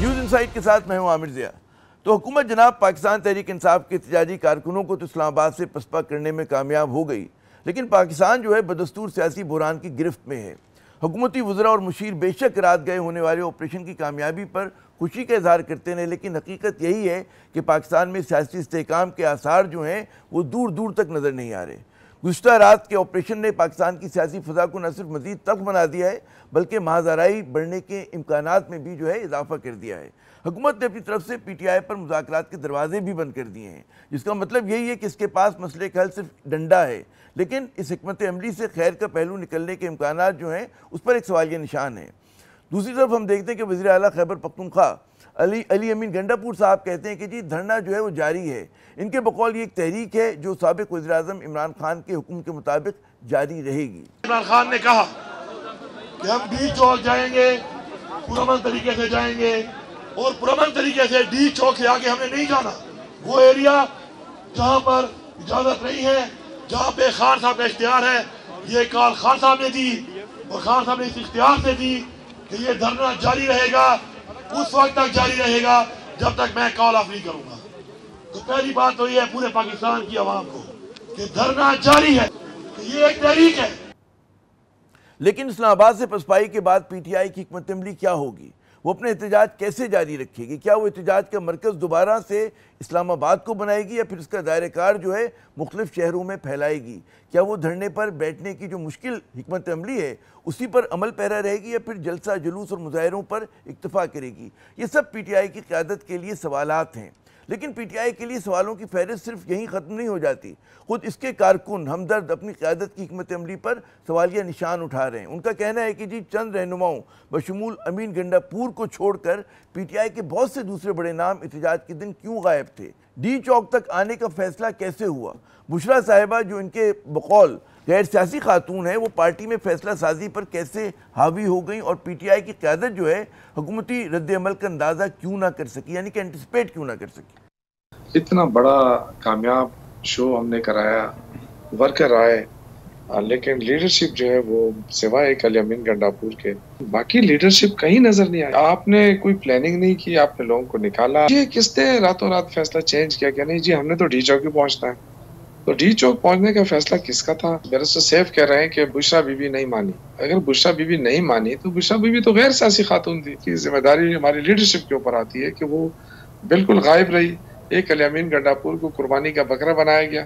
News insight के साथ मैं हूं आमिर ज़िया। तो हुकूमत जनाब पाकिस्तान तहरीक इंसाफ के एहतजाजी कारकुनों को तो इस्लामाबाद से पसपा करने में कामयाब हो गई, लेकिन पाकिस्तान जो है बदस्तूर सियासी बुहरान की गिरफ्त में है। हुकूमती वज़रा और मुशीर बेशक रात गए होने वाले ऑपरेशन की कामयाबी पर खुशी का इजहार करते हैं, लेकिन हकीकत यही है कि पाकिस्तान में सियासी इस्तेहकाम के आसार जो हैं वो दूर दूर तक नज़र नहीं आ रहे। गुज़श्ता रात के ऑपरेशन ने पाकिस्तान की सियासी फ़ज़ा को न सिर्फ मज़ीद तल्ख़ बना दिया है, बल्कि महाज़राई बढ़ने के इम्कानात में भी जो है इजाफ़ा कर दिया है। हुकूमत ने अपनी तरफ से PTI पर मुज़ाकरात के दरवाजे भी बंद कर दिए हैं, जिसका मतलब यही है कि इसके पास मसले का हल सिर्फ डंडा है, लेकिन इस हिकमत अमली से खैर का पहलू निकलने के इम्कानात जो हैं उस पर एक सवालिया निशान है। दूसरी तरफ हम देखते हैं कि वज़ीर आला खैबर पख्तूनख्वा अली अमीन गंडापुर साहब कहते हैं कि जी धरना जो है वो जारी है। इनके बकौल ये एक तहरीक है जो साबिक़ वज़ीर आज़म इमरान खान के हुक्म के मुताबिक जारी रहेगी। इमरान खान ने कहा कि हम डी चौक जाएंगे, पुरअमन तरीके से जाएंगे, और पुरअमन तरीके से डी चौक से आगे हमने नहीं जाना। वो एरिया जहाँ पर इजाजत नहीं है, जहाँ पे खान साहब का इख्तियार है, ये कॉल खान साहब ने दी और खान साहब ने इस इख्तियार से दी कि ये धरना जारी रहेगा, उस वक्त तक जारी रहेगा जब तक मैं कॉल ऑफ नहीं करूंगा। तो पहली बात तो ये है पूरे पाकिस्तान की आवाम को कि धरना जारी है, कि ये एक तहरीक है। लेकिन इस्लामाबाद से पसपाई के बाद PTI की हिकमत अमली क्या होगी? वो अपने एहतजाज कैसे जारी रखेगी? क्या वो एहतजाज का मरकज़ दोबारा से इस्लामाबाद को बनाएगी या फिर इसका दायरेकार जो है मुख्तलिफ शहरों में फैलाएगी? क्या वो धरने पर बैठने की जो मुश्किल हिकमत अमली है उसी पर अमल पैरा रहेगी या फिर जलसा जुलूस और मुजाहरों पर इक्तफा करेगी? ये सब PTI की क़यादत के लिए सवालात हैं, लेकिन PTI के लिए सवालों की फहरिस्त सिर्फ यहीं ख़त्म नहीं हो जाती। खुद इसके कारकुन हमदर्द अपनी क़यादत की हिकमत अमली पर सवालिया निशान उठा रहे हैं। उनका कहना है कि जी चंद रहनुमाओं बशमूल अमीन गंडापुर को छोड़कर PTI के बहुत से दूसरे बड़े नाम एहतजाज के दिन क्यों गायब थे? डी चौक तक आने का फैसला कैसे हुआ? बुशरा साहिबा जो इनके बकौल गैर सियासी खातून है, वो पार्टी में फैसला साजी पर कैसे हावी हो गई और PTI की क़यादत जो है हुकूमती रद्द अमल का अंदाज़ा क्यों ना कर सकी, यानी कि एंटिसिपेट क्यों ना कर सकी? इतना बड़ा कामयाब शो हमने कराया, वर्कर आए, लेकिन लीडरशिप जो है वो सिवाय एक अली अमीन गंडापुर के बाकी लीडरशिप कहीं नजर नहीं आई। आपने कोई प्लानिंग नहीं की, आपने लोगों को निकाला। ये किसने रातों रात फैसला चेंज किया कि नहीं जी हमने तो डी चौक ही पहुंचना है? तो डी चौक पहुंचने का फैसला किसका था? बैरिस्टर सैफ कह रहे हैं कि बुशरा बीबी नहीं मानी। अगर बुशरा बीबी नहीं मानी तो बुशरा बीबी तो गैर सियासी खातून थी कि जिम्मेदारी हमारी लीडरशिप के ऊपर आती है कि वो बिल्कुल गायब रही। एक अली अमीन गंडापुर को कुर्बानी का बकरा बनाया गया।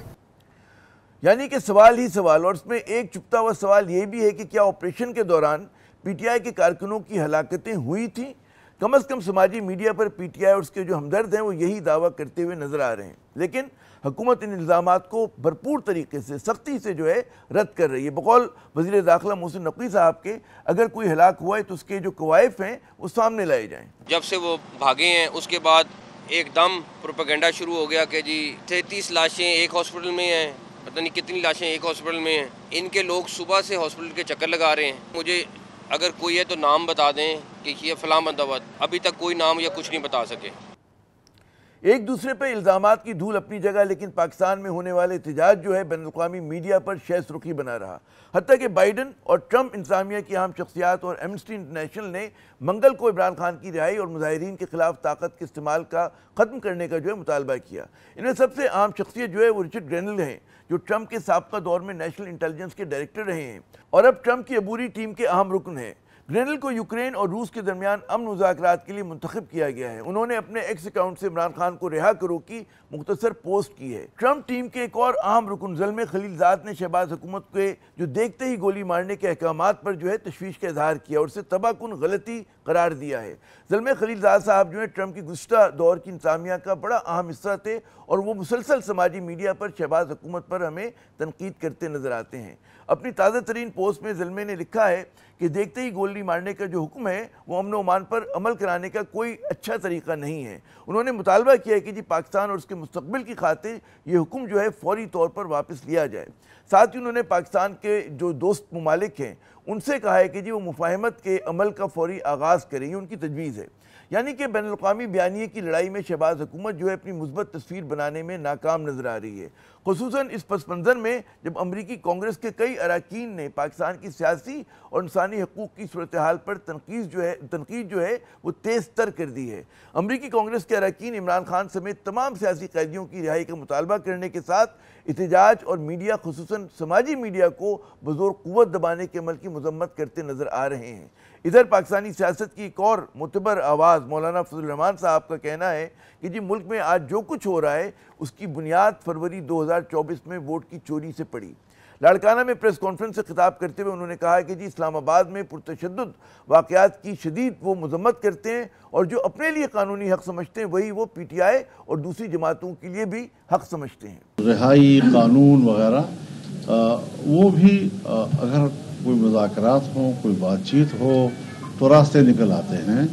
यानी कि सवाल ही सवाल, और इसमें एक चुपता हुआ सवाल ये भी है कि क्या ऑपरेशन के दौरान PTI के कारकुनों की हलाकतें हुई थी? कम अज़ कम समाजी मीडिया पर PTI और उसके जो हमदर्द हैं वो यही दावा करते हुए नजर आ रहे हैं, लेकिन हुकूमत इन इल्ज़ामात को भरपूर तरीके से सख्ती से जो है रद्द कर रही है। बकौल वज़ीर दाखिला मोहसिन नकवी साहब के अगर कोई हलाक हुआ है तो उसके जो कवायफ हैं वो सामने लाए जाएँ। जब से वो भागे हैं उसके बाद एकदम प्रोपेगेंडा शुरू हो गया कि जी 33 लाशें एक हॉस्पिटल में हैं, पता नहीं कितनी लाशें एक हॉस्पिटल में हैं। इनके लोग सुबह से हॉस्पिटल के चक्कर लगा रहे हैं। मुझे अगर कोई है तो नाम बता दें कि ये फलां बंदा। अभी तक कोई नाम या कुछ नहीं बता सके। एक दूसरे पर इल्ज़ामात की धूल अपनी जगह, लेकिन पाकिस्तान में होने वाले एहतजाज जो है बैनुल-अक़वामी मीडिया पर शह सुर्खी बना रहा। हत्ता कि बाइडन और ट्रंप इंतज़ामिया की अहम शख्सियात और एमनेस्टी इंटरनेशनल ने मंगल को इमरान खान की रिहाई और मुजाहिरीन के खिलाफ ताकत के इस्तेमाल का ख़त्म करने का जो है मुतालबा किया। इनमें सबसे अहम शख्सियत जो है वो रिचर्ड ग्रेनल हैं, जो ट्रंप के साबका दौर में नेशनल इंटेलिजेंस के डायरेक्टर रहे हैं और अब ट्रंप की अबूरी टीम के अहम रुकन हैं। ग्रेनल को यूक्रेन और रूस के दरमियान अमन मुज़ाकरात के लिए मुंतखब किया गया है। उन्होंने अपने एक्स अकाउंट से इमरान खान को रिहा करो की मुख्तसर पोस्ट की है। ट्रंप टीम के एक और अहम रुकन ज़ल्मे खलीलज़ाद ने शहबाज हुकूमत के जो देखते ही गोली मारने के अहकामात पर जो है तशवीश का इजहार किया और उसे तबाहकुन गलती करार दिया है। ज़ल्मे खलीलज़ाद साहब जो है ट्रंप की गुज़श्ता दौर की इंतज़ामिया का बड़ा अहम हिस्सा थे और वो मुसलसल समाजी मीडिया पर शहबाज हुकूमत पर हमें तनकीद करते नजर आते हैं। अपनी ताज़ा तरीन पोस्ट में ज़ल्मे ने लिखा है कि देखते ही गोली मारने का जो हुक्म है वो अमन ओमान पर अमल कराने का कोई अच्छा तरीका नहीं है। उन्होंने मुतालबा किया है कि जी पाकिस्तान और उसके मुस्तकबिल की खातिर ये हुक्म जो है फौरी तौर पर वापस लिया जाए। साथ ही उन्होंने पाकिस्तान के जो दोस्त ममालिक हैं उनसे कहा है कि जी वो मुफाहमत के अमल का फौरी आगाज़ करें, ये उनकी तजवीज़ है। यानी कि बैनुल-अक़वामी बयानिए की लड़ाई में शहबाज हुकूमत जो है अपनी मुस्बत तस्वीर बनाने में नाकाम नजर आ रही है, खुसूसन इस पस मंज़र में जब अमरीकी कांग्रेस के कई अरकान ने पाकिस्तान की सियासी और इंसानी इंसानी हकूक़ की सूरत हाल पर तनकीद जो है वो तेज़ तर कर दी है। अमरीकी कांग्रेस के अरकान इमरान खान समेत तमाम सियासी कैदियों की रिहाई का मुतालबा करने के साथ एहतजाज और मीडिया खुसूसन समाजी मीडिया को बज़ोर क़ुव्वत दबाने के अमल की मजम्मत करते नज़र आ रहे हैं। इधर पाकिस्तानी सियासत की एक और मुतबर आवाज़ मौलाना फजल रहमान साहब का कहना है कि जी मुल्क में आज जो कुछ हो रहा है उसकी बुनियाद फरवरी 2024 में वोट की चोरी से पड़ी। लाड़काना में प्रेस कॉन्फ्रेंस से खिताब करते हुए उन्होंने कहा कि जी इस्लामाबाद में पुरतशद्दुद वाक़यात की शदीद वो मजम्मत करते हैं और जो अपने लिए कानूनी हक़ समझते हैं वही वो PTI और दूसरी जमातों के लिए भी हक़ समझते हैं। रिहाई कानून वगैरह वो भी अगर कोई मुज़ाकरात हो, कोई बातचीत हो तो रास्ते निकल आते हैं,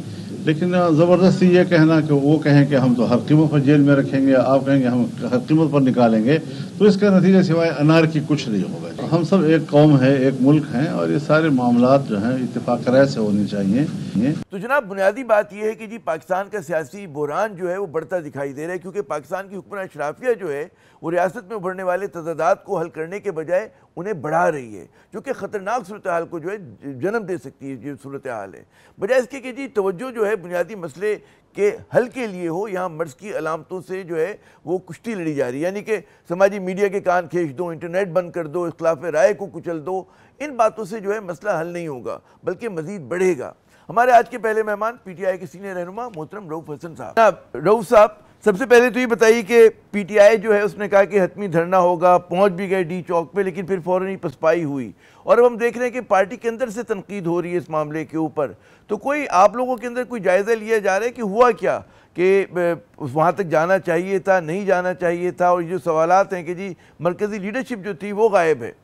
लेकिन ज़बरदस्ती ये कहना कि वो कहें कि हम तो हर कीमत पर जेल में रखेंगे, आप कहेंगे हम हर कीमत पर निकालेंगे, तो इसका नतीजा सिवाय अनार की कुछ नहीं होगा। हम सब एक कौम है, एक मुल्क हैं और ये सारे मामलात जो हैं इत्तेफाक राय से होने चाहिए। तो जनाब बुनियादी बात यह है कि जी पाकिस्तान का सियासी बुहरान जो है वो बढ़ता दिखाई दे रहा है, क्योंकि पाकिस्तान की हुक्मरान अशराफिया जो है वो रियासत में उभरने वाले तजादात को हल करने के बजाय उन्हें बढ़ा रही है, जो कि ख़तरनाक सूरत हाल को जो है जन्म दे सकती है। जो सूरत हाल है बजाय इसके कि जी तवज्जो जो है बुनियादी मसले के हल के लिए हो, यहाँ मर्ज़ की अलामतों से जो है वो कुश्ती लड़ी जा रही है, यानी कि समाजी मीडिया के कान खींच दो, इंटरनेट बंद कर दो, इख्तिलाफ राय को कुचल दो। इन बातों से जो है मसला हल नहीं होगा बल्कि मज़ीद बढ़ेगा। हमारे आज के पहले मेहमान PTI के सीनियर रहनुमा मोहतरम रऊफ हसन साहब। रऊफ साहब, सबसे पहले तो ये बताइए कि PTI जो है उसने कहा कि हतमी धरना होगा, पहुंच भी गए D चौक पे, लेकिन फिर फ़ौरन ही पसपाई हुई और अब हम देख रहे हैं कि पार्टी के अंदर से तनकीद हो रही है इस मामले के ऊपर। तो कोई आप लोगों के अंदर कोई जायज़ा लिया जा रहा है कि हुआ क्या, कि वहाँ तक जाना चाहिए था, नहीं जाना चाहिए था, और ये जो सवालात हैं कि जी मरकज़ी लीडरशिप जो थी वो गायब है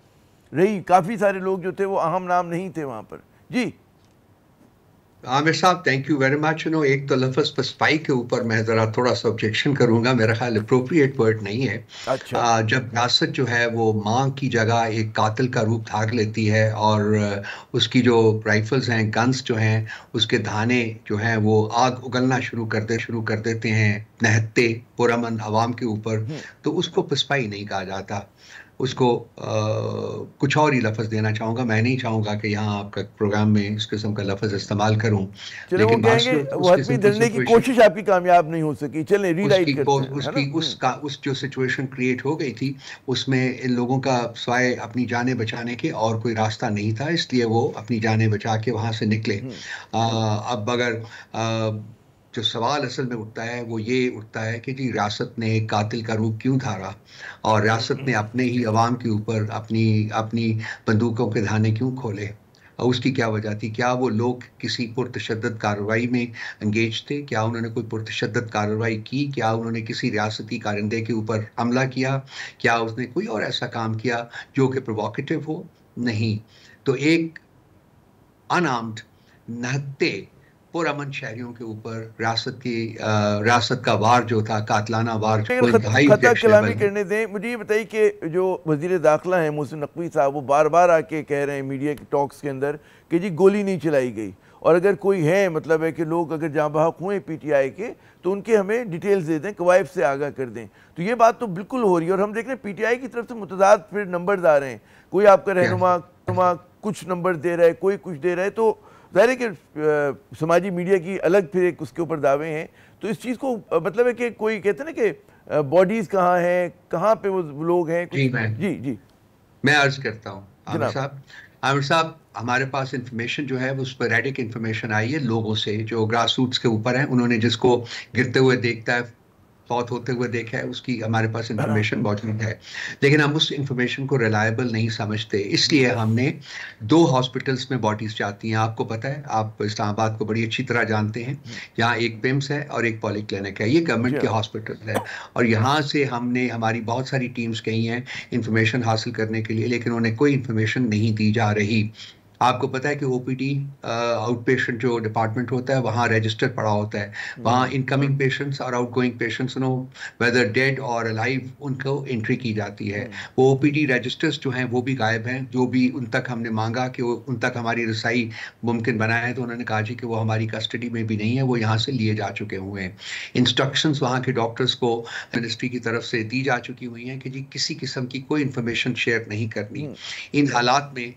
रही, काफ़ी सारे लोग जो थे वो अहम नाम नहीं थे वहाँ पर। जी आमिर साहब, थैंक यू वेरी मच। एक तो लफ्ज़ पसपाई के ऊपर मैं ज़रा थोड़ा सा ऑब्जेक्शन करूंगा, मेरा ख्याल अप्रोप्रिएट वर्ड नहीं है। अच्छा। जब रियासत जो है वो माँ की जगह एक कातिल का रूप धार लेती है और उसकी जो राइफल्स हैं, गन्स जो हैं, उसके धाने जो हैं वो आग उगलना शुरू कर देते हैं नहत्ते पुरअमन आवाम के ऊपर, तो उसको पसपाई नहीं कहा जाता, उसको कुछ और ही लफ्ज़ देना चाहूँगा। मैं नहीं चाहूँगा कि यहाँ आपका प्रोग्राम में इस किस्म का लफ्ज़ इस्तेमाल करूँ, लेकिन वो हतमी धरने की कोशिश आपकी कामयाब नहीं हो सकी। चलें रीराइट करते हैं। उस जो सिचुएशन क्रिएट हो गई थी उसमें इन लोगों का स्वाय अपनी जानें बचाने के और कोई रास्ता नहीं था, इसलिए वो अपनी जानें बचा के वहाँ से निकले। अब अगर जो सवाल असल में उठता है वो ये उठता है कि जी रियासत ने एक कातिल का रूप क्यों धारा और रियासत ने अपने ही अवाम के ऊपर अपनी बंदूकों के धाने क्यों खोले, और उसकी क्या वजह थी? क्या वो लोग किसी पुरतशद्दद कार्रवाई में एंगेज थे? क्या उन्होंने कोई पुरतशद्दद कार्रवाई की? क्या उन्होंने किसी रियासती कारिंदे के ऊपर हमला किया? क्या उसने कोई और ऐसा काम किया जो कि प्रोवोकेटिव हो? नहीं। तो एक अनआर्म्ड नहत्ते पुरअमन शहरियों के ऊपर रियासत का वार जो था, कातलाना वार, खता कलामी करने दें। मुझे ये बताइए कि जो वज़ीर दाखिला हैं मोहसिन नकवी साहब, वो बार बार आके कह रहे हैं मीडिया के टॉक्स के अंदर कि जी गोली नहीं चलाई गई, और अगर कोई है मतलब है कि लोग अगर जहाँ बहक हुए PTI के तो उनके हमें डिटेल्स दे दें, कवायद से आगाह कर दें। तो ये बात तो बिल्कुल हो रही है और हम देख रहे हैं PTI की तरफ से मुतदाद फिर नंबर्स आ रहे हैं, कोई आपका रहनुमा कुछ नंबर दे रहा है, कोई कुछ दे रहा है। तो ज़ाहिर है कि समाजी मीडिया की अलग फिर एक उसके ऊपर दावे हैं। तो इस चीज़ को मतलब है कि कोई कहते हैं ना कि बॉडीज़ कहाँ हैं, कहाँ पे वो लोग हैं। जी मैं अर्ज करता हूँ आमिर साहब, हमारे पास इंफॉर्मेशन जो है वो स्पोरेडिक इंफॉर्मेशन आई है लोगों से जो ग्रास रूट्स के ऊपर हैं, उन्होंने जिसको गिरते हुए देखता है, फौत होते हुए देखा है, उसकी हमारे पास इंफॉर्मेशन मौजूद है, लेकिन हम उस इंफॉर्मेशन को रिलायबल नहीं समझते, इसलिए हमने 2 हॉस्पिटल्स में बॉडीज जाती हैं। आपको पता है, आप इस्लामाबाद को बड़ी अच्छी तरह जानते हैं, यहाँ एक पिम्स है और एक पॉली क्लिनिक है, ये गवर्नमेंट के हॉस्पिटल है, और यहाँ से हमने हमारी बहुत सारी टीम्स गई हैं इंफॉर्मेशन हासिल करने के लिए, लेकिन उन्हें कोई इंफॉर्मेशन नहीं दी जा रही। आपको पता है कि OPD आउट पेशेंट जो डिपार्टमेंट होता है वहाँ रजिस्टर पड़ा होता है, वहाँ इनकमिंग पेशेंट्स और outgoing patients know whether dead और अलाइव उनको एंट्री की जाती है। वो OPD रजिस्टर्स जो हैं वो भी गायब हैं, जो भी उन तक हमने मांगा कि वो उन तक हमारी रसाई मुमकिन बनाया है तो उन्होंने कहा जी कि वो हमारी कस्टडी में भी नहीं है, वो यहाँ से लिए जा चुके हुए हैं। इंस्ट्रक्शंस वहाँ के डॉक्टर्स को मिनिस्ट्री की तरफ से दी जा चुकी हुई हैं कि जी किसी किस्म की कोई इंफॉर्मेशन शेयर नहीं करनी। इन हालात में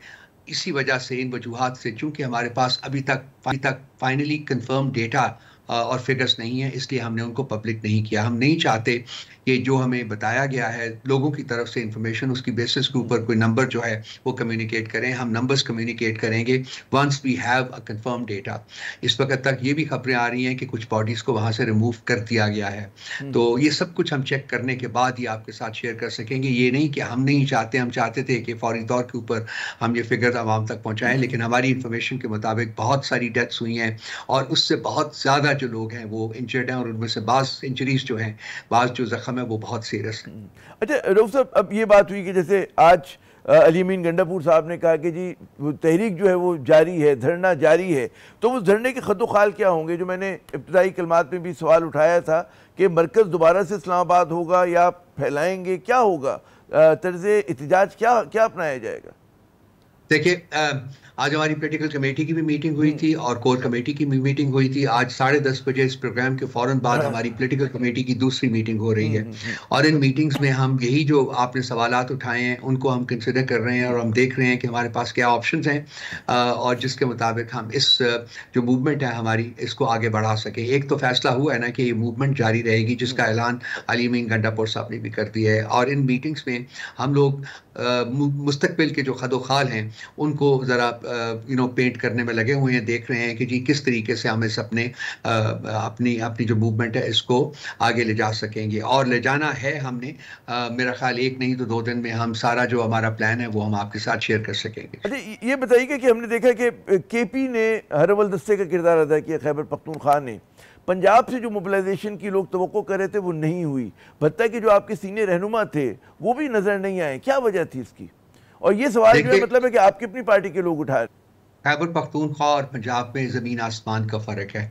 इसी वजह से, इन वजूहात से, चूंकि हमारे पास अभी तक फाइनली कंफर्म डेटा और फिगर्स नहीं है, इसलिए हमने उनको पब्लिक नहीं किया। हम नहीं चाहते कि जो हमें बताया गया है लोगों की तरफ से इंफॉर्मेशन, उसकी बेसिस के ऊपर कोई नंबर जो है वो कम्युनिकेट करें। हम नंबर्स कम्युनिकेट करेंगे once we have a confirm data. इस वक्त तक ये भी खबरें आ रही हैं कि कुछ बॉडीज को वहां से रिमूव कर दिया गया है। तो ये सब कुछ हम चेक करने के बाद ही आपके साथ शेयर कर सकेंगे। ये नहीं कि हम नहीं चाहते, हम चाहते थे कि फौरी तौर के ऊपर हम ये फिगर आवाम तक पहुंचाएं, लेकिन हमारी इंफॉर्मेशन के मुताबिक बहुत सारी डेथ्स हुई हैं और उससे बहुत ज़्यादा जो लोग हैं वो इंजर्ड हैं, और उनमें से बाज़ इंजरीज जो हैं, बाज़ जो जख्म है वो बहुत सीरियस हैं। अच्छा रऊफ साहब, अब ये बात हुई कि जैसे आज अली अमीन गंडापुर साहब ने कहा कि जी वो तहरीक जो है वो जारी है, धरना जारी है, तो उस धरने के खतोखाल क्या होंगे? जो मैंने इब्तदाई कलमात में भी सवाल उठाया था कि मरकज़ दोबारा से इस्लामाबाद होगा या फैलाएंगे, क्या होगा तर्ज़ एहतजाज, क्या अपनाया जाएगा? देखिए, आज हमारी पॉलिटिकल कमेटी की भी मीटिंग हुई थी और कोर कमेटी की भी मीटिंग हुई थी। आज 10:30 बजे इस प्रोग्राम के फौरन बाद हमारी पॉलिटिकल कमेटी की दूसरी मीटिंग हो रही है, और इन मीटिंग्स में हम यही जो आपने सवालात उठाए हैं उनको हम कंसिडर कर रहे हैं, और हम देख रहे हैं कि हमारे पास क्या ऑप्शंस हैं और जिसके मुताबिक हम इस जो मूवमेंट है हमारी, इसको आगे बढ़ा सके। एक तो फैसला हुआ है ना कि ये मूवमेंट जारी रहेगी, जिसका ऐलान अली अमीन गंडापुर साहब ने भी कर दिया है, और इन मीटिंग्स में हम लोग मुस्तकबिल के जो खदोखाल हैं उनको ज़रा पेंट करने में लगे हुए हैं। देख रहे हैं कि जी किस तरीके से हम इस अपनी जो मूवमेंट है इसको आगे ले जा सकेंगे, और ले जाना है हमने। मेरा ख्याल 1 नहीं तो 2 दिन में हम सारा जो हमारा प्लान है वो हम आपके साथ शेयर कर सकेंगे। अच्छा, ये बताइए कि हमने देखा कि केपी ने हर अव्वल दस्ते का किरदार अदा किया, खैबर पख्तूनख्वा ने। पंजाब से जो मोबिलाइजेशन की लोग तवक्को कर रहे थे वो नहीं हुई, भत्ता के जो आपके सीनियर रहनुमा थे वो भी नजर नहीं आए, क्या वजह थी इसकी? और ये सवाल जो है मतलब है कि आपकी अपनी पार्टी के लोग उठा रहे। खैबर पख्तूनख्वा और पंजाब में ज़मीन आसमान का फ़र्क है।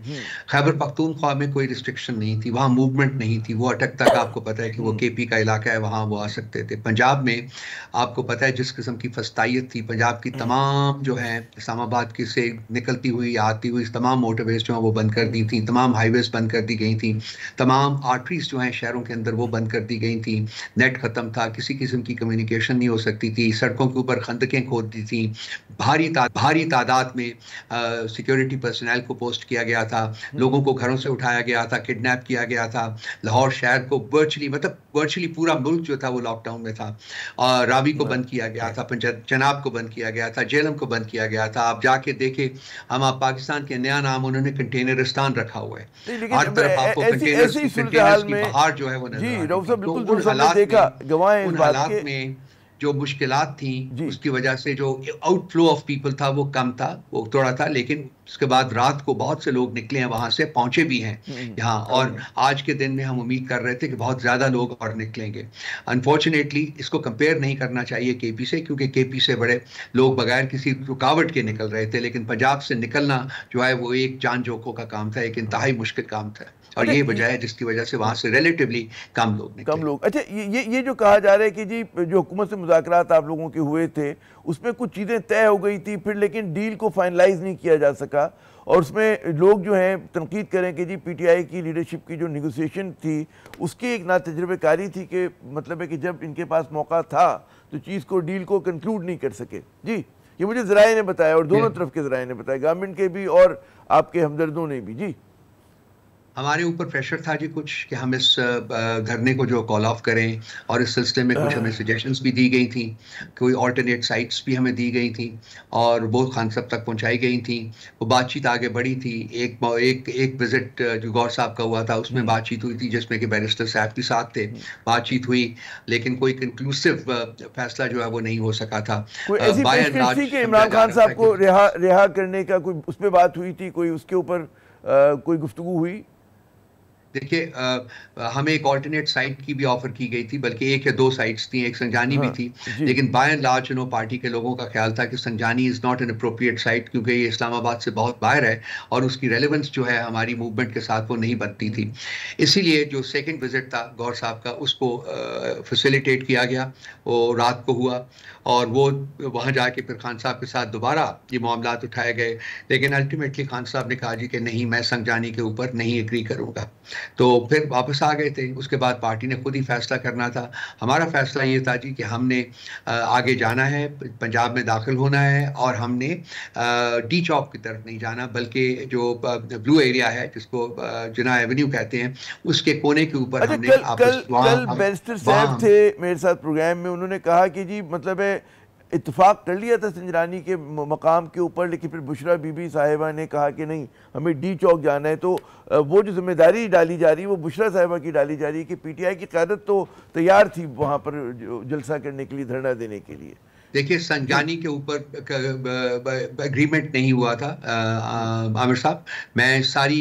खैबर पख्तूनख्वा में कोई रिस्ट्रिक्शन नहीं थी, वहाँ मूवमेंट नहीं थी, वो अटक तक आपको पता है कि वो केपी का इलाका है, वहाँ वो आ सकते थे। पंजाब में आपको पता है जिस किस्म की फस्तायत थी, पंजाब की तमाम जो है इस्लामाबाद की से निकलती हुई आती हुई तमाम मोटरवेज जो हैं वो बंद कर दी थी, तमाम हाईवेज बंद कर दी गई थी, तमाम आर्टरीज जो हैं शहरों के अंदर वो बंद कर दी गई थी, नेट ख़त्म था, किसी किस्म की कम्युनिकेशन नहीं हो सकती थी, सड़कों के ऊपर खंदकें खोद दी थी, भारी तादाद में सिक्योरिटी पर्सनल को पोस्ट किया गया था, लोगों को घरों से उठाया गया था, किडनैप किया गया था। लाहौर शहर को वर्चुअली पूरा मुल्क जो था वो लॉकडाउन में था, और रावी को बंद किया गया था, चनाब को बंद किया गया था, जेलम को बंद किया गया था। आप जाके देखे, आप पाकिस्तान के नया नाम उन्होंने कंटेनरिस्तान रखा हुआ है, हर तरफ आपको कंटेनर्स की बहार जो है वो नजर आ रही है। उन हालात में जो मुश्किलात थी उसकी वजह से जो आउटफ्लो ऑफ पीपल था वो कम था, वो थोड़ा था, लेकिन उसके बाद रात को बहुत से लोग निकले हैं वहां से, पहुंचे भी हैं यहाँ, और आज के दिन में हम उम्मीद कर रहे थे कि बहुत ज़्यादा लोग और निकलेंगे। अनफॉर्चुनेटली इसको कंपेयर नहीं करना चाहिए केपी से, क्योंकि केपी से बड़े लोग बगैर किसी रुकावट के निकल रहे थे, लेकिन पंजाब से निकलना जो है वो एक जान जोखों का काम था, एक इंतहाई मुश्किल काम था, और ये वजह है जिसकी वजह से वहां से रिलेटिवली कम लोग। अच्छा, ये जो कहा जा रहा है कि जी जो हुकूमत से मुज़ाकरात आप लोगों के हुए थे उसमें कुछ चीज़ें तय हो गई थी, फिर लेकिन डील को फाइनलाइज नहीं किया जा सका, और उसमें लोग जो हैं तनकीद करें कि जी पीटीआई की लीडरशिप की जो निगोसिएशन थी उसकी एक नातजुर्बेकारी थी, कि मतलब है कि जब इनके पास मौका था तो चीज़ को, डील को कंक्लूड नहीं कर सके। जी ये मुझे ज़राए ने बताया, और दोनों तरफ के ज़राए ने बताया, गवर्नमेंट के भी और आपके हमदर्दों ने भी। जी हमारे ऊपर प्रेशर था जी कुछ कि हम इस धरने को जो कॉल ऑफ करें, और इस सिलसिले में कुछ हमें सजेशंस भी दी गई थी, कोई ऑल्टरनेट साइट्स भी हमें दी गई थी और वो खान साहब तक पहुंचाई गई थी। वो बातचीत आगे बढ़ी थी। एक विजिट जो गौर साहब का हुआ था उसमें बातचीत हुई थी, जिसमें कि बैरिस्टर साहब भी साथ थे, बातचीत हुई, लेकिन कोई कंक्लूसिव फैसला जो है वो नहीं हो सका था। इमरान खान साहब को रिहा करने का कोई उस पर बात हुई थी, कोई उसके ऊपर कोई गुफ्तगू हुई? देखिए, हमें एक ऑल्टरनेट साइट की भी ऑफर की गई थी, बल्कि 1 या 2 साइट्स थी, एक संजानी भी थी, लेकिन बाय एंड लार्ज पार्टी के लोगों का ख्याल था कि संजानी is not an appropriate site, क्योंकि ये इस्लामाबाद से बहुत बाहर है और उसकी रेलेवेंस जो है हमारी मूवमेंट के साथ वो नहीं बनती थी। इसीलिए जो सेकंड विजिट था गौर साहब का, उसको फैसिलिटेट किया गया, वो रात को हुआ, और वो वहाँ जाके फिर खान साहब के साथ दोबारा ये मामलात उठाए गए, लेकिन अल्टीमेटली खान साहब ने कहा जी कि नहीं, मैं संजानी के ऊपर नहीं एग्री करूँगा। तो फिर वापस आ गए थे। उसके बाद पार्टी ने खुद ही फैसला करना था। हमारा फैसला ये था जी कि हमने आगे जाना है, पंजाब में दाखिल होना है, और हमने डी चौक की तरफ नहीं जाना, बल्कि जो ब्लू एरिया है जिसको जिना एवेन्यू कहते हैं, उसके कोने के ऊपर अच्छा, हमने कल बैरिस्टर साहब थे मेरे साथ प्रोग्राम में, उन्होंने कहा कि जी मतलब है इत्तेफाक कर लिया था संजरानी के मकाम के ऊपर, लेकिन फिर बुशरा बीबी साहिबा ने कहा कि नहीं हमें डी चौक जाना है। तो वो जो जिम्मेदारी डाली जा रही है वो बुशरा साहिबा की डाली जा रही है कि पीटीआई की क़यादत तो तैयार थी वहाँ पर जलसा करने के लिए, धरना देने के लिए। देखिए, संजानी के ऊपर एग्रीमेंट नहीं हुआ था आमिर साहब। मैं सारी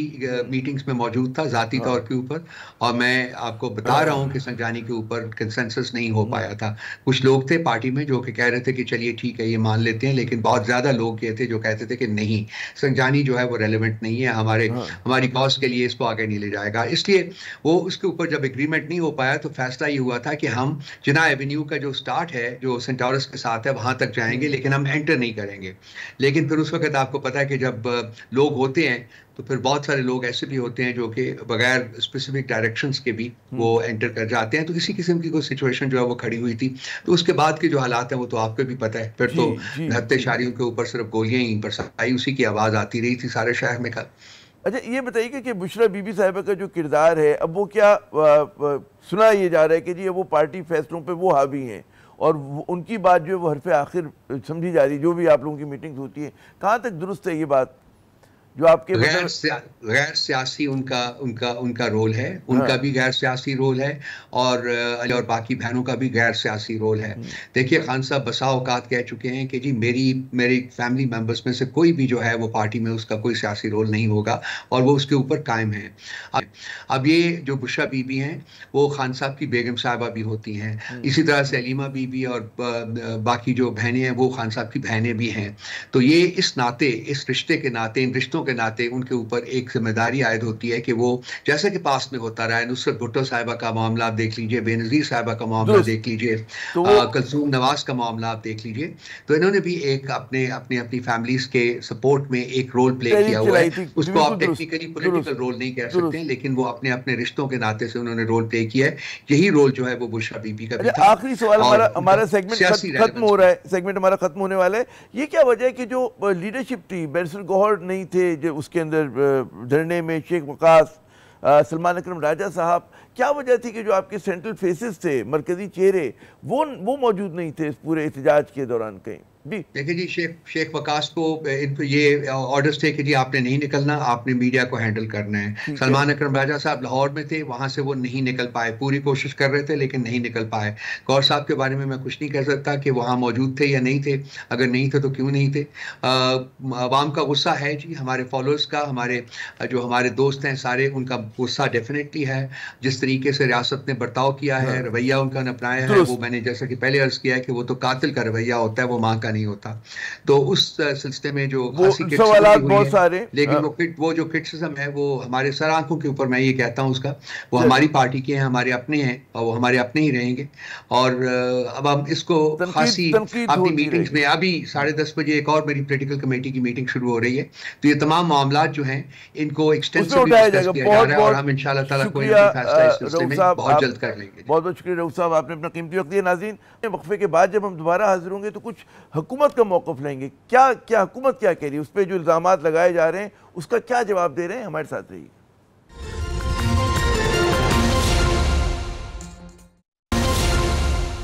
मीटिंग्स में मौजूद था ज़ाती तौर के ऊपर, और मैं आपको बता रहा हूँ कि संजानी के ऊपर कंसेंसस नहीं हो पाया था। कुछ लोग थे पार्टी में जो कि कह रहे थे कि चलिए ठीक है ये मान लेते हैं, लेकिन बहुत ज़्यादा लोग ये थे जो कहते थे कि नहीं, संजानी जो है वो रेलिवेंट नहीं है, हमारी कॉज के लिए इसको आगे नहीं ले जाएगा। इसलिए वो उसके ऊपर जब एग्रीमेंट नहीं हो पाया तो फैसला ये हुआ था कि हम जिना एवेन्यू का जो स्टार्ट है, जो सेंटोरस के साथ है, वहां तक जाएंगे, लेकिन हम एंटर नहीं करेंगे। लेकिन फिर उस वक्त आपको पता है कि जब लोग होते हैं तो फिर बहुत सारे लोग ऐसे भी होते हैं जो कि बगैर स्पेसिफिक डायरेक्शंस के भी वो एंटर कर जाते हैं। तो इसी किस्म की कोई सिचुएशन जो है वो खड़ी हुई थी। तो उसके बाद के जो हालात हैं वो तो आपको भी पता है। फिर तो हत्याशारियों के ऊपर सिर्फ गोलियां ही बरसाई, उसी की आवाज आती रही थी सारे शहर में कल। अच्छा, ये बताइए कि बुशरा बीबी साहिबा का जो किरदार है, अब वो क्या सुना ये जा रहा है कि जी वो पार्टी फैसलों पे वो हावी हैं और उनकी बात जो है वो हरफ आखिर समझी जा रही है, जो भी आप लोगों की मीटिंग्स होती है, कहाँ तक दुरुस्त है ये बात? जो आपके गैर सियासी उनका रोल है, उनका भी गैर सियासी रोल है, और बाकी बहनों का भी गैर सियासी रोल है। देखिए, खान साहब बसा औकात कह चुके हैं कि जी मेरी फैमिली मेंबर्स में से कोई भी जो है वो पार्टी में उसका कोई सियासी रोल नहीं होगा, और वो उसके ऊपर कायम है। अब ये जो बुशरा बीबी हैं वो खान साहब की बेगम साहिबा भी होती हैं, इसी तरह से अलीमा बीबी और बाकी जो बहनें हैं वो खान साहब की बहनें भी हैं। तो ये इस नाते, इस रिश्ते के नाते, इन रिश्तों के नाते उनके ऊपर एक जिम्मेदारी आयद होती है कि वो, जैसे कि पास में होता रहा है, नुसरत भुट्टो साहिबा का मामला आप देख लीजिए, बेनज़ीर साहिबा का मामला देख लीजिए, कलसूम नवाज का मामला आप देख लीजिए, तो इन्होंने भी एक अपनी फैमिलीज के सपोर्ट में एक रोल प्ले किया हुआ है। उसको आप टेक्निकली पॉलिटिकल रोल नहीं कह सकते, लेकिन वो अपने रिश्तों के नाते से उन्होंने रोल प्ले किया है। यही रोल जो है वो बुशरा बीबी का भी था। आखिरी सवाल, हमारा सेगमेंट खत्म हो रहा है, सेगमेंट हमारा खत्म होने वाला है। ये क्या वजह है कि जो लीडरशिप थी, बैरिस्टर गौहर नहीं थे जो उसके अंदर धरने में, शेख वकास, सलमान अकरम राजा साहब, क्या वजह थी कि जो आपके सेंट्रल फेसेस थे, मरकजी चेहरे, वो मौजूद नहीं थे इस पूरे एहतजाज के दौरान कहीं भी? देखिए जी, शेख वकास को ये ऑर्डर्स थे कि जी आपने नहीं निकलना, आपने मीडिया को हैंडल करना है। सलमान अकरम राजा साहब लाहौर में थे, वहां से वो नहीं निकल पाए, पूरी कोशिश कर रहे थे लेकिन नहीं निकल पाए। गौर साहब के बारे में मैं कुछ नहीं कह सकता कि वहां मौजूद थे या नहीं थे, अगर नहीं थे तो क्यों नहीं थे। आवाम का गुस्सा है जी, हमारे फॉलोअर्स का, हमारे दोस्त हैं सारे, उनका गुस्सा डेफिनेटली है। जिस तरीके से रियासत ने बर्ताव किया है, रवैया उनका अपनाया है, वो मैंने जैसा कि पहले अर्ज किया है कि वो तो कातिल का रवैया होता है, वो मां का नहीं होता। तो उस सिलसिले में जो सवालात बहुत सारे, लेकिन वो जो क्रिटिसिज्म है वो हमारे सर आंखों के ऊपर, मैं ये कहता हूँ उसका, वो हमारी पार्टी के हैं, हमारे अपने हैं, और वो हमारे अपने ही रहेंगे। और अब हम इसको खासी अपनी मीटिंग्स में, अभी 10:30 बजे एक और मेरी पॉलिटिकल कमेटी की मीटिंग शुरू हो रही है, तो ये तमाम मामला जो हैं इनको एक्सटेंसिवली डिस्कस किया जा रहा है, और हम इंशाल्लाह ताला कोई फैसला इस सिलसिले में बहुत जल्द कर लेंगे। बहुत बहुत शुक्रिया रऊफ साहब, आपने अपना कीमती वक्त दिया। नाज़रीन, वक्फे के बाद जब हम दोबारा हाजिर होंगे तो कुछ हुकूमत का मौक़िफ़ लेंगे, क्या हुकूमत क्या कह रही है, उस पर जो इल्ज़ामात लगाए जा रहे हैं उसका क्या जवाब दे रहे हैं। हमारे साथ रहिए।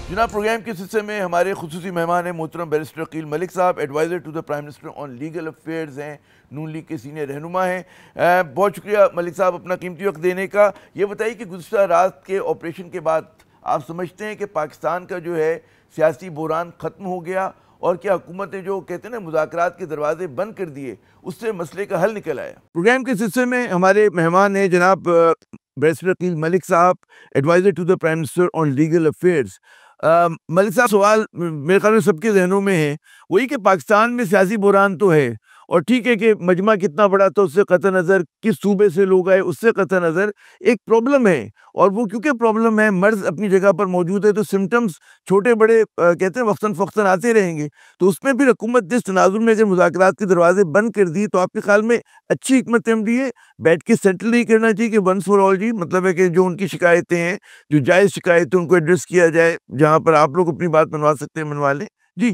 जनाब, प्रोग्राम के सिलसिले में हमारे खुसूसी मेहमान हैं मोहतरम बैरिस्टर अकील मलिक साहब, adviser to the prime minister on legal affairs हैं, नून लीग के सीनियर रहनुमा हैं। बहुत शुक्रिया मलिक साहब अपना कीमती वक्त देने का। ये बताइए कि गुज़श्ता रात के ऑपरेशन के बाद आप समझते हैं कि पाकिस्तान का जो है सियासी बहरान ख़त्म हो गया, और क्या हुकूमत ने जो कहते हैं ना मुज़ाकरात के दरवाजे बंद कर दिए, उससे मसले का हल निकल आया? प्रोग्राम के सिलसिले में हमारे मेहमान हैं जनाब बैरिस्टर अकील मलिक साहब, adviser to the prime minister on legal affairs. Malik साहब, सवाल मेरे ख्याल में सबके जहनों में है, वही कि पाकिस्तान में सियासी बहरान तो है, और ठीक है कि मजमा कितना बड़ा था उससे कतई नज़र, किस सूबे से लोग आए उससे कतई नज़र, एक प्रॉब्लम है। और वो क्योंकि प्रॉब्लम है, मर्ज़ अपनी जगह पर मौजूद है, तो सिम्टम्स छोटे बड़े कहते हैं वक्तन फ़वक्तन आते रहेंगे। तो उसमें फिर हुकूमत जिस तनाज़ुर में अगर मुज़ाकरात के दरवाजे बंद कर दिए, तो आपके ख्याल में अच्छी हिकमत अमली है? बैठ के सेटल नहीं करना चाहिए कि वंस फॉर ऑल जी, मतलब है कि जो उनकी शिकायतें हैं, जो जायज़ शिकायतें, उनको एड्रेस किया जाए, जहाँ पर आप लोग अपनी बात मनवा सकते हैं मनवा लें। जी।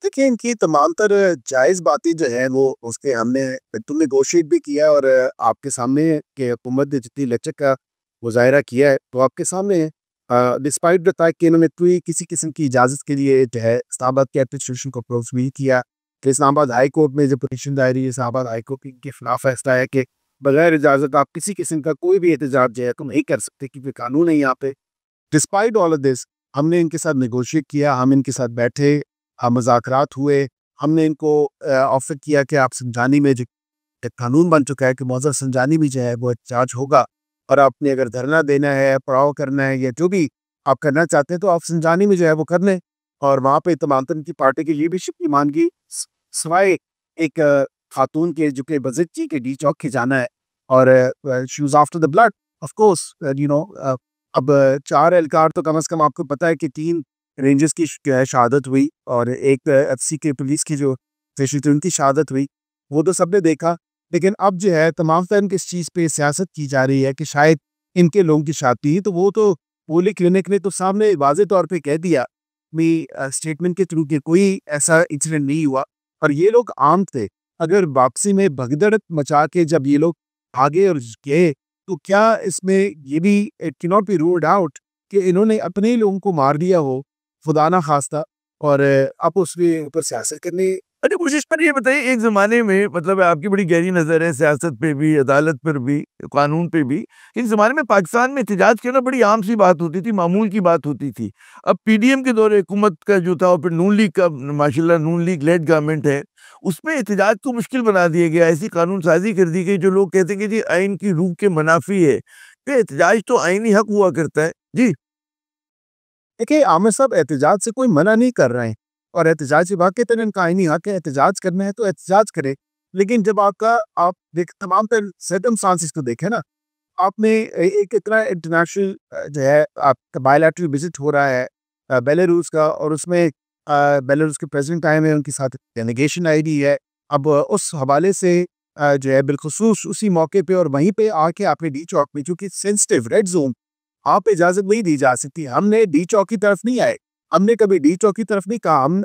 देखिए, इनकी तमाम तर जायज़ बातें जो है वो उसके हमने बिल्कुल नेगोशिएट भी किया है, और आपके सामने है कि हुकूमत ने जितनी लचक का मुज़ाहिरा किया है वो आपके सामने है। डिस्पाइट द फैक्ट कि इन्होंने कोई किसी किस्म की इजाज़त के लिए जो है इस्लामाबाद के एडमिनिस्ट्रेशन को अप्रोच भी किया कि इस्लामाबाद हाई कोर्ट में जो पिटीशन दायर हुई है, इस्लामाबाद हाई कोर्ट के खिलाफ फैसला है कि बगैर इजाज़त आप किसी किस्म का कोई भी एहतजाज जो है तुम नहीं कर सकते, क्योंकि कानून है यहाँ पे। डिस्पाइट ऑल ऑफ दिस, हमने इनके साथ नेगोशिएट किया, हम इनके साथ बैठे, मुज़ाकरात हुए, हमने इनको ऑफ़र किया कि आप संजानी में जो एक कानून बन चुका है कि मौज़ा संजानी में जो है वो एहतजाज होगा, और आपने अगर धरना देना है, पड़ाव करना है, या जो भी आप करना चाहते हैं तो आप संजानी में जो है वो कर लें। और वहाँ पे तमाम तरह की पार्टी की लीडरशिप की मानगी सिवाय एक खातून के जो कि बज़िच्ची के डी चौक के जाना है, और she was after the blood of course, you know. अब 4 एहलकार तो कम से कम आपको पता है कि 3 रेंजर्स की शहादत हुई, और एक एफसी के पुलिस की जो स्पेशल थी उनकी शहादत हुई, वो तो सबने देखा। लेकिन अब जो है तमाम तरह किस चीज़ पे सियासत की जा रही है कि शायद इनके लोगों की शादी है, तो वो तो पोली क्लिनिक ने तो सामने वाज़े तौर पे कह दिया स्टेटमेंट के थ्रू कि कोई ऐसा इंसिडेंट नहीं हुआ, और ये लोग आम थे। अगर वापसी में भगदड़ मचा के जब ये लोग भागे और गए, तो क्या इसमें ये भी it can not be ruled out कि इन्होंने अपने लोगों को मार दिया हो खुदा ना खास्ता, और अब उसके ऊपर सियासत करने। अच्छा, कोशिश पर ये बताइए, एक ज़माने में मतलब आपकी बड़ी गहरी नज़र है सियासत पे भी, अदालत पर भी, कानून पे भी। इस ज़माने में पाकिस्तान में एहतजाज करना बड़ी आम सी बात होती थी, मामूल की बात होती थी। अब पीडीएम के दौरे हुकूमत का जो था, और फिर नून लीग का, माशाल्लाह नून लीग लेड गवर्नमेंट है, उसमें एहतजाज को मुश्किल बना दिया गया। ऐसी कानून साज़ी कर दी गई जो लोग कहते हैं कि जी आइन की रूह के मुनाफ़ी है। तो एहतजाज तो आइनी हक हुआ करता है। जी। देखिए, आमिर साहब एहतजाज से कोई मना नहीं कर रहे हैं, और एहतजाज वाक़ई इनका आईनी हक है, एहतजाज करना है तो एहतजाज करें। लेकिन जब आप देख तमाम तर सर्कमस्टांसेस को देखें ना, आपने एक इतना इंटरनेशनल जो है आपका बायलैटरल विजिट हो रहा है बेलारूस का, और उसमें बेलारूस के प्रेसिडेंट आए हुए हैं, उनके साथ डेलीगेशन आई हुई है। अब उस हवाले से जो है बिलखुसूस उसी मौके पे और वहीं पे आके आपने डी चौक में, चूँकि सेंसिटिव रेड ज़ोन, आप इजाज़त नहीं दी जा सकती। हमने डी चौक की तरफ नहीं आए, हमने कभी डी चौक की तरफ नहीं कहा। हम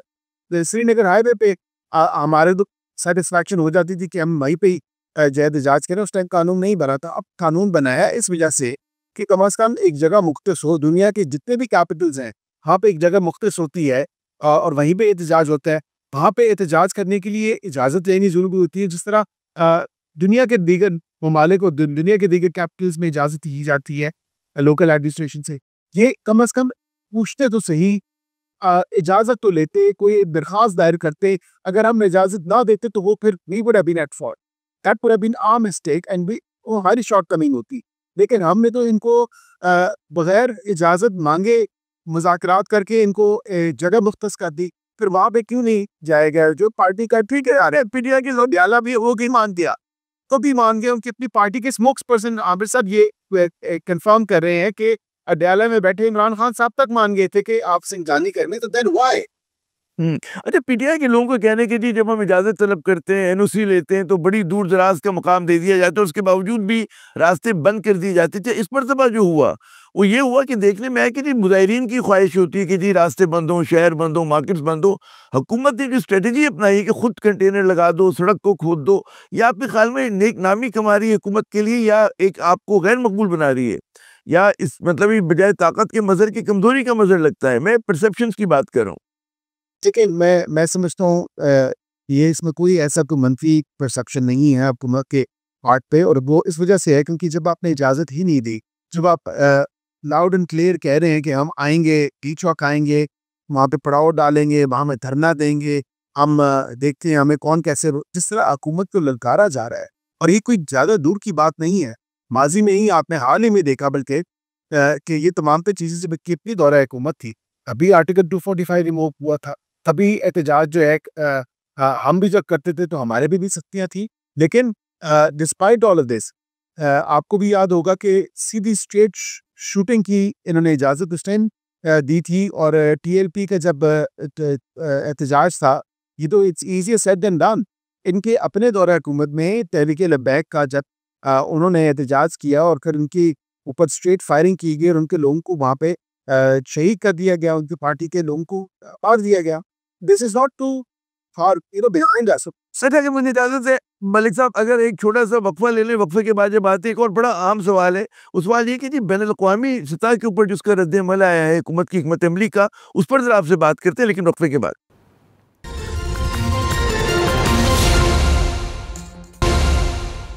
श्रीनगर हाईवे पे हमारे तो सेटिस्फैक्शन हो जाती थी कि हम वहीं पे ही जो है एहतजाज करें। उस टाइम कानून नहीं बना था, अब कानून बनाया इस वजह से कि कम से कम एक जगह मुख्तस हो। दुनिया के जितने भी कैपिटल्स हैं, वहाँ पे एक जगह मुख्तस होती है और वहीं पे एहतजाज होता है। वहाँ पे एहतजाज करने के लिए इजाज़त लेनी ज़रूरी होती है, जिस तरह दुनिया के दीगर ममालिक और दुनिया के दीगर कैपिटल्स में इजाज़त दी जाती है लोकल एडमिनिस्ट्रेशन से। ये कम से कम पूछते तो सही, इजाज़त तो लेते, कोई दरख्वास्त दायर करते। अगर हम इजाज़त ना देते तो वो फिर we would have been at fault, that would have been our mistake and वो हमारी शॉर्टकमिंग होती। लेकिन हमने तो इनको बगैर इजाज़त मांगे मुज़ाकरात करके इनको जगह मुख्तस कर दी। फिर वहाँ पे क्यों नहीं जाएगा? जो पार्टी का ठीक है यार, पीटीआई की लोधियाला भी वो भी मान दिया, तो भी मान गए। उनकी अपनी पार्टी के स्पोक्स पर्सन आमिर साहब ये कंफर्म कर रहे हैं कि अडयाला में बैठे इमरान खान साहब तक मान गए थे कि आप सिंजानी करने, तो देन व्हाई? अच्छा, पीटीआई के लोगों को कहने के जी जब हम इजाज़त तलब करते हैं, एनओसी लेते हैं, तो बड़ी दूर दराज का मुकाम दे दिया जाता है, उसके बावजूद भी रास्ते बंद कर दिए जाते थे। इस मरतबा जो हुआ वो ये हुआ कि देखने में आया कि जी मुज़ाहिरीन की ख्वाहिश होती है कि जी रास्ते बंद हों, शहर बंद हो, मार्केट्स बंद हो। हुकूमत ने जो स्ट्रेटजी अपनाई है कि खुद कंटेनर लगा दो, सड़क को खोद दो, या आपके ख्याल में नेक नामी कमा रही है हुकूमत के लिए, या एक आपको गैर मकबूल बना रही है, या इस मतलब ये बजाय ताकत के मज़हर की कमज़ोरी का मज़हर लगता है? मैं परसेप्शंस की बात कर रहा हूँ। ठीक है, मैं समझता हूँ ये इसमें कोई ऐसा कोई मंफी परसेप्शन नहीं है हुकूमत के पार्ट पे, और वो इस वजह से है क्योंकि जब आपने इजाज़त ही नहीं दी, जब आप लाउड एंड क्लियर कह रहे हैं कि हम आएंगे, डी चौक आएंगे, वहाँ पे पड़ाव डालेंगे, वहाँ में धरना देंगे, हम देखते हैं हमें कौन कैसे जिस तरह हुकूमत को ललकारा जा रहा है। और ये कोई ज़्यादा दूर की बात नहीं है, माजी में ही आपने हाल ही में देखा बल्कि कि ये तमाम पे चीज़ें जब कितनी दौरा हुकूमत थी, अभी आर्टिकल 245 रिमूव हुआ था, तभी एहतजाज जो है हम भी जब करते थे तो हमारे भी शक्तियाँ थी, लेकिन डिस्पाइट ऑल ऑफ दिस आपको भी याद होगा कि सीधी स्ट्रेट शूटिंग की इन्होंने इजाज़त उस टाइम दी थी, और टीएलपी का जब एहतजाज था, ये तो it's easier said than done. इनके अपने दौरे हुकूमत में तहरीक लब्बैक का जब उन्होंने एहतजाज किया और फिर उनकी ऊपर स्ट्रेट फायरिंग की गई और उनके लोगों को वहाँ पे शहीद कर दिया गया, उनकी पार्टी के लोगों को मार दिया गया। This is not too far behind us. Sir अगर मुझे इजाज़त है मलिक साहब, अगर एक छोटा सा वक्फा ले लें, वक्फे के बाद जब आते हैं एक और बड़ा आम सवाल है। उस सवाल ये कि जी बैनुल-अक़वामी सतह के ऊपर जिसका रद्द-ए-अमल आया है हुकूमत की हिकमत अमली का, उस पर ज़रा आपसे बात करते हैं, लेकिन वक्फे के बाद।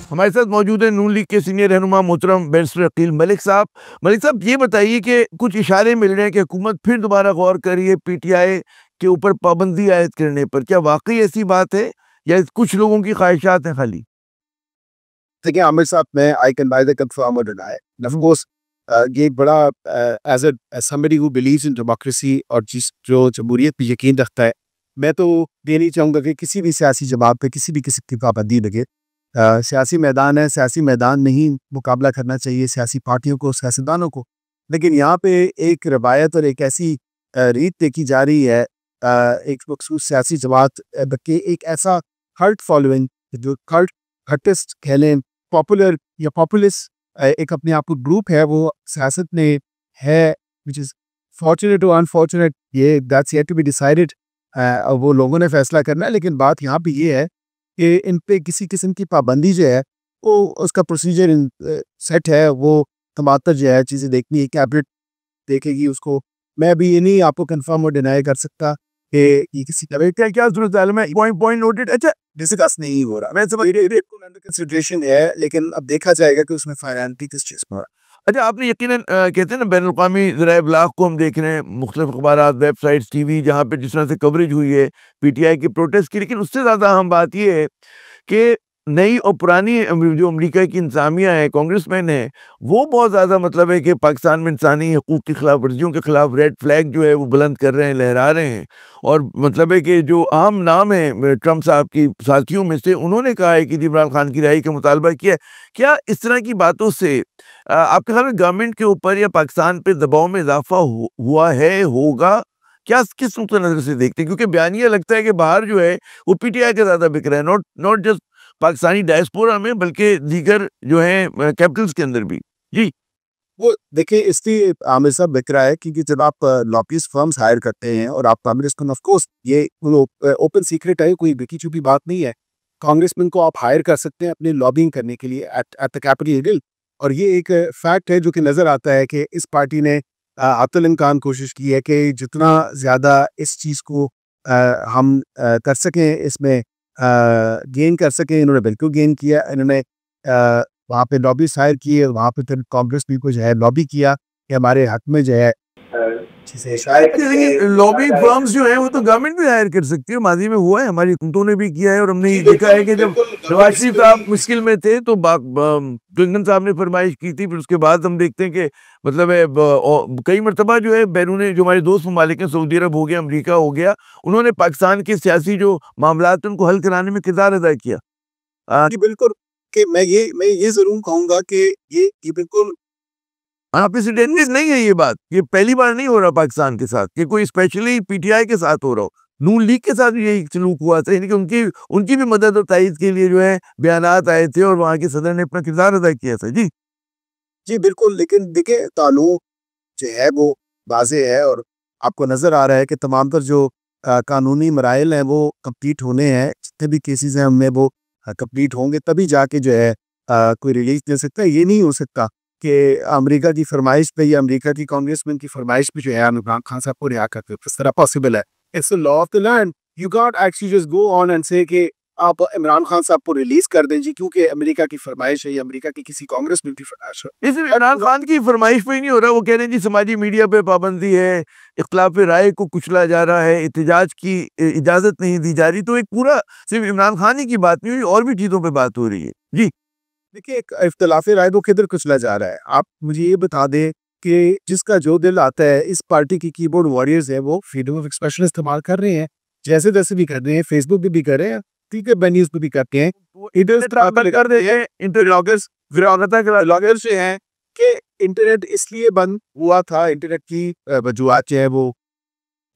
हमारे साथ मौजूद है नून लीग के सीनियर रहनुमा मोहतरम बैरिस्टर अकील मलिक साहब। मलिक साहब ये बताइए कि कुछ इशारे मिल रहे हैं कि हुकूमत फिर दोबारा गौर कर रही है पीटीआई के ऊपर पाबंदी आयद करने पर। क्या वाकई ऐसी बात है या कुछ लोगों की ख्वाहिशात हैं खाली? देखिए आमिर साहब, मैं I can by the confirm और डिनाई। ऑफ कोर्स ये एक बड़ा as somebody who believes in democracy और जो जमहूरियत पे यकीन रखता है, मैं तो ये नहीं चाहूँगा कि किसी भी सियासी जमात पे किसी भी किस्म की पाबंदी लगे। सियासी मैदान है, सियासी मैदान में ही मुकाबला करना चाहिए सियासी पार्टियों को, सियासतदानों को। लेकिन यहाँ पे एक रवायत और एक ऐसी रीत देखी जा रही है, एक मखसूस सियासी जमात बल्कि एक ऐसा हर्ट फॉलोइंग, जो हर्टिस्ट कह लें, पॉपुलर या पॉपुलिस्ट एक अपने आप को ग्रुप है, वो सियासत में है, विच इज़ फॉर्चुनेट और अनफॉर्चुनेट, ये that's yet to be decided. वो लोगों ने फैसला करना है। लेकिन बात यहाँ पे ये है कि इन पे किसी किस्म की पाबंदी जो है, वो उसका प्रोसीजर सेट है, वो टमाटर जो है चीज़ें देखनी है, कैबिनेट देखेगी उसको। मैं अभी ये नहीं आपको कंफर्म और डिनाई कर सकता कि ये किसी क्या सूरत हाल में पॉइंट नोटेड। अच्छा, डिस्कस नहीं हो रहा, मैं समझ अंडर कंसिडरेशन है, लेकिन अब देखा जाएगा कि उसमें फाइनलिटी किस चीज़ पर। अच्छा, आपने यकीनन कहते हैं ना बैनुल-अक़वामी ज़राए इब्लाग़ को हम देख रहे हैं, मुख्तलिफ़ अख़बारात, वेबसाइट्स, टीवी, जहाँ पे जिस तरह से कवरेज हुई है पीटीआई के प्रोटेस्ट की। लेकिन उससे ज़्यादा अहम बात ये है कि नई और पुरानी जो अमेरिका की इंतज़ामिया है, कांग्रेसमैन हैं, वो बहुत ज़्यादा मतलब है कि पाकिस्तान में इंसानी हकूक़ की खिलाफ वर्जियों के खिलाफ रेड फ्लैग जो है वो बुलंद कर रहे हैं, लहरा रहे हैं। और मतलब है कि जो आम नाम है ट्रंप साहब की साथियों में से, उन्होंने कहा है कि इमरान खान की रिहाई का मुतालबा किया है। क्या इस तरह की बातों से आपके ख्याल में गवर्नमेंट के ऊपर या पाकिस्तान पे दबाव में इज़ाफ़ा हुआ है, होगा? क्या किस नुक्ते नज़र से देखते हैं? क्योंकि बयानिया लगता है कि बाहर जो है वो पीटीआई का ज़्यादा बिक रहा है, नॉट जस्ट पाकिस्तानी डायस्पोरा में, बल्कि दीगर जो हैं कैपिटल्स के अंदर भी। जी। वो देखिए, इसलिए आमिर साहब बिक रहा है क्योंकि जब आप लॉबिस्ट फर्म्स हायर करते हैं और आप कांग्रेसमैन, ऑफ कोर्स ये ओपन सीक्रेट है, कोई बिकी छुपी बात नहीं है। कांग्रेसमैन को आप हायर कर सकते हैं अपनी लॉबिंग करने के लिए एट द कैपिटल हिल, और ये एक फैक्ट है जो कि नज़र आता है कि इस पार्टी ने अतल इम्कान कोशिश की है कि जितना ज़्यादा इस चीज़ को हम कर सकें, इसमें गेन कर सकें। इन्होंने बिल्कुल गेन किया। इन्होंने वहाँ पे लॉबीज हायर किए, वहाँ पे फिर कांग्रेस भी को जो है लॉबी किया कि हमारे हक में जो है लेकिन लॉबी फर्म्स जो है वो तो गवर्नमेंट भी हायर कर सकती है। माजी में हुआ है, हमारी हुकूमतों ने भी किया है, और हमने ये देखा है कि जब नवाज शरीफ साहब मुश्किल में थे तो क्लिंटन साहब ने फरमाइश की थी। फिर उसके बाद हम देखते हैं कि मतलब है कई मरतबा जो है बैरून जो हमारे दोस्त ममालिक हैं, सऊदी अरब हो गया, अमरीका हो गया, उन्होंने पाकिस्तान के सियासी जो मामला थे उनको हल कराने में किरदार अदा किया। जी बिल्कुल, कि मैं ये ज़रूर कहूँगा कि ये बिल्कुल अनप्रेसिडेंटेड नहीं है ये बात। ये पहली बार नहीं हो रहा पाकिस्तान के साथ कि कोई स्पेशली पीटीआई के साथ हो रहा हो। नून लीग के साथ भी यही सलूक हुआ था, यानी कि उनकी भी मदद और तायीद के लिए जो है बयानात आए थे और वहाँ के सदर ने अपना किरदार अदा किया था। जी जी बिल्कुल, लेकिन देखिए कानून जो है वो वाज़ेह है, और आपको नज़र आ रहा है कि तमाम तर जो कानूनी मराइल हैं वो कंप्लीट होने हैं। जितने भी केसेस हैं उनमें वो कंप्लीट होंगे, तभी जाके जो है कोई रिलीज दे सकता है। ये नहीं हो सकता कि अमेरिका की फरमाइश पे या अमेरिका की कांग्रेसमैन की फरमाइश पे जो है इमरान खान साहब को रिहा करते, किस तरह पॉसिबल है? It's the law of the land. You can't actually just go on and से कि आप इमरान खान साहब को रिलीज कर दें जी, क्योंकि अमेरिका की फरमाइश है या अमेरिका की किसी कांग्रेसमैन की फरमाइश है। इसमें इमरान खान की फरमाइश पे ही नहीं हो रहा। वो कह रहे हैं जी समाजी मीडिया पे पाबंदी है, इख्तिलाफ राय को कुचला जा रहा है, एहतजाज की इजाज़त नहीं दी जा रही। तो एक पूरा सिर्फ इमरान खान ही की बात नहीं हुई, और भी चीज़ों पर बात हो रही है। जी देखिए, एक इख्तिलाफ राय को किधर कुचला जा रहा है? आप मुझे ये बता दें कि जिसका जो दिल आता है, इस पार्टी की कीबोर्ड वॉरियर्स है वो फ्रीडम ऑफ एक्सप्रेशन इस्तेमाल कर रहे हैं। जैसे तैसे भी कर रहे हैं, फेसबुक पे भी कर रहे हैं, ठीक है, न्यूज़ पे भी करते हैं। इधर कर रहे हैं इंटरलॉगर्स, व्लॉगर्स जो हैं कि इंटरनेट इसलिए बंद हुआ था, इंटरनेट की वजूहत जो है वो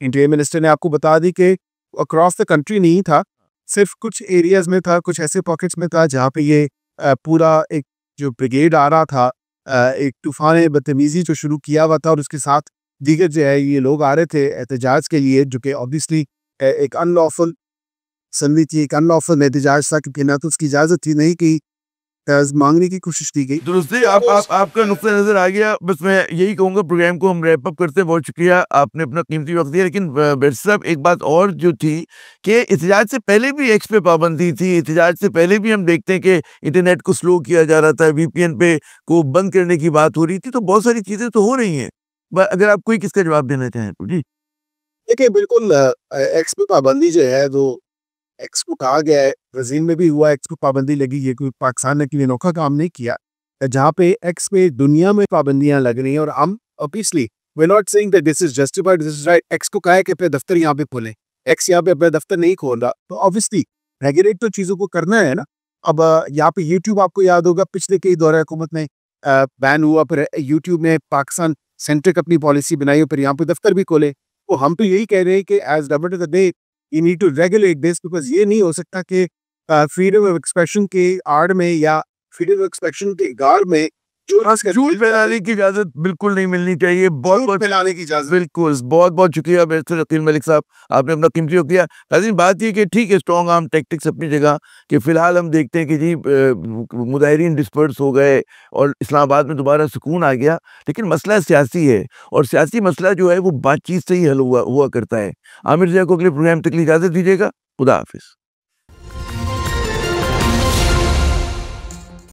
इंटीरियर मिनिस्टर ने आपको बता दी कि अक्रॉस द कंट्री नहीं था, सिर्फ कुछ एरियाज़ में था, कुछ ऐसे पॉकेट्स में था जहाँ पे ये पूरा एक जो ब्रिगेड आ रहा था, एक तूफ़ान बदतमीज़ी जो शुरू किया हुआ था और उसके साथ दीगर जो है ये लोग आ रहे थे एहतजाज के लिए, जो कि ऑब्वियसली एक अनलॉफुल संधि थी, एक अनलॉफुल एहतजाज था, क्योंकि ना तो उसकी इजाज़त थी, नहीं कि मांगने की कोशिश की गई। दुरुस्त है, आपका नुक्ता नज़र आ गया। बस मैं यही कहूँगा, प्रोग्राम को हम रैप अप करते हैं। बहुत शुक्रिया, आपने अपना कीमती वक्त दिया। लेकिन बैरिस्टर साहब, एक बात और जो थी कि एहतजाज से पहले भी एक्स पे पाबंदी थी, एहतजाज से पहले भी हम देखते हैं कि इंटरनेट को स्लो किया जा रहा था, वीपीएन पे को बंद करने की बात हो रही थी, तो बहुत सारी चीज़ें तो हो रही हैं। अगर आप कोई किसका जवाब देना चाहें तो जी। देखिए, बिल्कुल एक्स पे पाबंदी जो है वो एक्स को कहा गया है, ब्राज़ील में भी हुआ, एक्स को पाबंदी लगी, ये कोई पाकिस्तान ने कोई अनोखा काम नहीं किया। जहाँ पे एक्स पे दुनिया में पाबंदियाँ लग रही हैं और हम obviously we are not saying that this is justified, this is right. एक्स को कहा है कि अपने दफ्तर यहाँ पे खोलें, एक्स यहाँ पे अपना दफ्तर नहीं खोल रहा, तो ऑब्वियसली रेगुलेट तो चीज़ों को करना है ना। अब यहाँ पे यूट्यूब आपको याद होगा पिछले कई दौर हुकूमत में बैन हुआ, फिर यूट्यूब ने पाकिस्तान सेंट्रिक अपनी पॉलिसी बनाई और फिर यहाँ पे दफ्तर भी खोले। तो हम तो यही कह रहे हैं कि as government of the day you need to regulate this, because ये नहीं हो सकता कि फ्रीडम ऑफ एक्सप्रेशन के आड़ में या फ्रीडम ऑफ एक्सप्रेशन के गार में झूठ फैलाने की इजाजत बिल्कुल नहीं मिलनी चाहिए। बहुत फैलाने की इजाजत। बिल्कुल, बहुत बहुत शुक्रिया बैरिस्टर अकील मलिक साहब, आपने अपना कीमती वक्त दिया। नाज़रीन, बात ये कि ठीक है, स्ट्रॉन्ग आर्म टैक्टिक्स अपनी जगह, कि फ़िलहाल हम देखते हैं कि जी मुजाहिरीन डिस्पर्स हो गए और इस्लामाबाद में दोबारा सुकून आ गया, लेकिन मसला सियासी है और सियासी मसला जो है वो बातचीत से ही हल हुआ करता है। आमिर ज़िया को अगले प्रोग्राम तक इजाज़त दीजिएगा। खुदा हाफ़िज़।